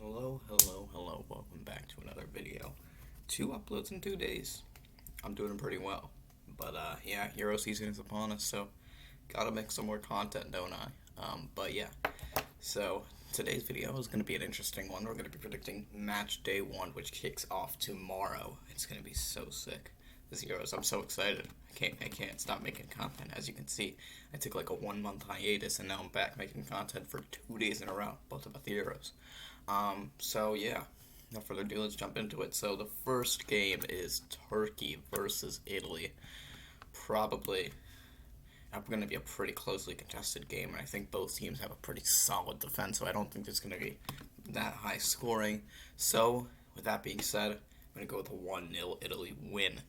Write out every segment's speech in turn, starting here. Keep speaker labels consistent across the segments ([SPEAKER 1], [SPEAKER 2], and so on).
[SPEAKER 1] Hello, welcome back to another video. 2 uploads in 2 days. I'm doing pretty well. But, yeah, Euro season is upon us, so gotta make some more content, don't I? So today's video is gonna be an interesting one. We're gonna be predicting match day 1, which kicks off tomorrow. It's gonna be so sick. This Euros, I'm so excited. I can't stop making content. As you can see, I took like a 1-month hiatus, and now I'm back making content for 2 days in a row, both about the Euros. So yeah, no further ado, let's jump into it. So the first game is Turkey versus Italy. Probably going to be a pretty closely contested game, and I think both teams have a pretty solid defense, so I don't think there's going to be that high scoring. So with that being said, I'm going to go with a 1-0 Italy win.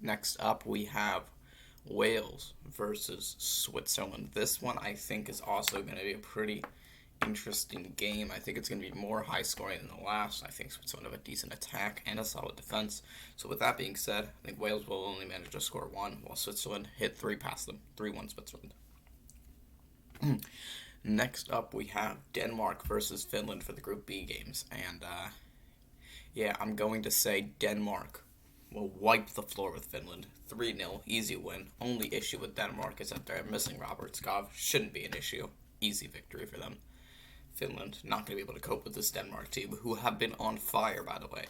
[SPEAKER 1] Next up, we have Wales versus Switzerland. This one I think is also going to be a pretty interesting game. I think it's going to be more high scoring than the last. I think Switzerland have a decent attack and a solid defense. So with that being said, I think Wales will only manage to score 1, while Switzerland hit 3 past them. 3-1 Switzerland. Next up, we have Denmark versus Finland for the Group B games. And, yeah, I'm going to say Denmark will wipe the floor with Finland. 3-0, easy win. Only issue with Denmark is that they're missing Robert Skov. Shouldn't be an issue. Easy victory for them. Finland not going to be able to cope with this Denmark team, who have been on fire, by the way.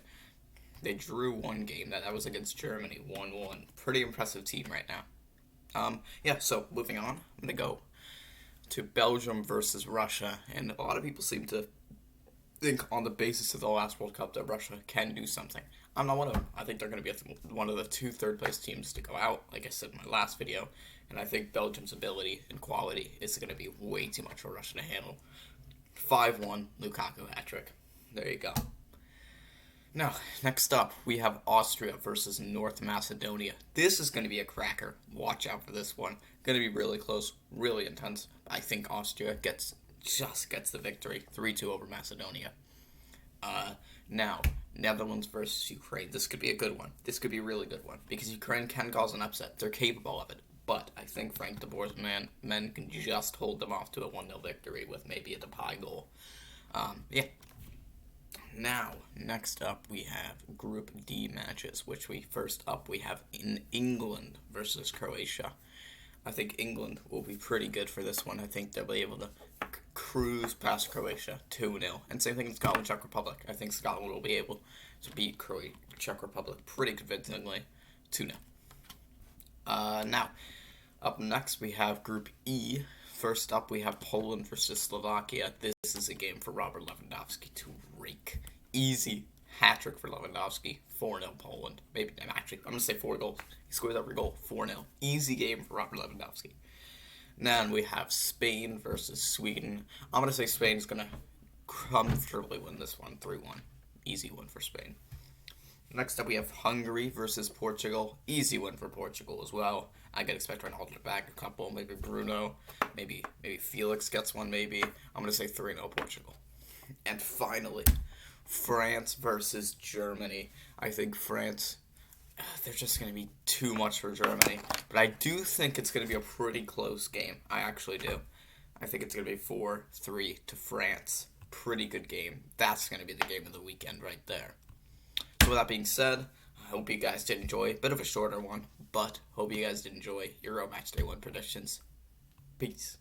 [SPEAKER 1] They drew one game. That was against Germany, 1-1. Pretty impressive team right now. Yeah, so moving on, I'm going to go to Belgium versus Russia, and a lot of people seem to think on the basis of the last World Cup that Russia can do something. I'm not one of them. I think they're going to be one of the 2 third-place teams to go out, like I said in my last video, and I think Belgium's ability and quality is going to be way too much for Russia to handle. 5-1, Lukaku hat-trick. There you go. Now, next up, we have Austria versus North Macedonia. This is going to be a cracker. Watch out for this one. Going to be really close, really intense. I think Austria just gets the victory. 3-2 over Macedonia. Now, Netherlands versus Ukraine. This could be a good one. This could be a really good one, because Ukraine can cause an upset. They're capable of it. But I think Frank de Boer's men can just hold them off to a 1-0 victory with maybe a Depay goal. Yeah. Now, next up, we have Group D matches, which first up we have in England versus Croatia. I think England will be pretty good for this one. I think they'll be able to cruise past Croatia 2-0. And same thing in Scotland, Czech Republic. I think Scotland will be able to beat Czech Republic pretty convincingly 2-0. Now, up next we have Group E. First up we have Poland versus Slovakia. This is a game for Robert Lewandowski to rake. Easy hat-trick for Lewandowski. 4-0 Poland. I'm going to say 4 goals. He scores every goal. 4-0. Easy game for Robert Lewandowski. Now we have Spain versus Sweden. I'm going to say Spain's going to comfortably win this one. 3-1. Easy win for Spain. Next up, we have Hungary versus Portugal. Easy win for Portugal as well. I could expect Ronaldo to bag a couple. Maybe Bruno. Maybe Felix gets one, maybe. I'm going to say 3-0 Portugal. And finally, France versus Germany. I think France, they're just going to be too much for Germany. But I do think it's going to be a pretty close game. I actually do. I think it's going to be 4-3 to France. Pretty good game. That's going to be the game of the weekend right there. So with that being said, I hope you guys did enjoy. A bit of a shorter one, but hope you guys did enjoy Euro Matchday 1 predictions. Peace.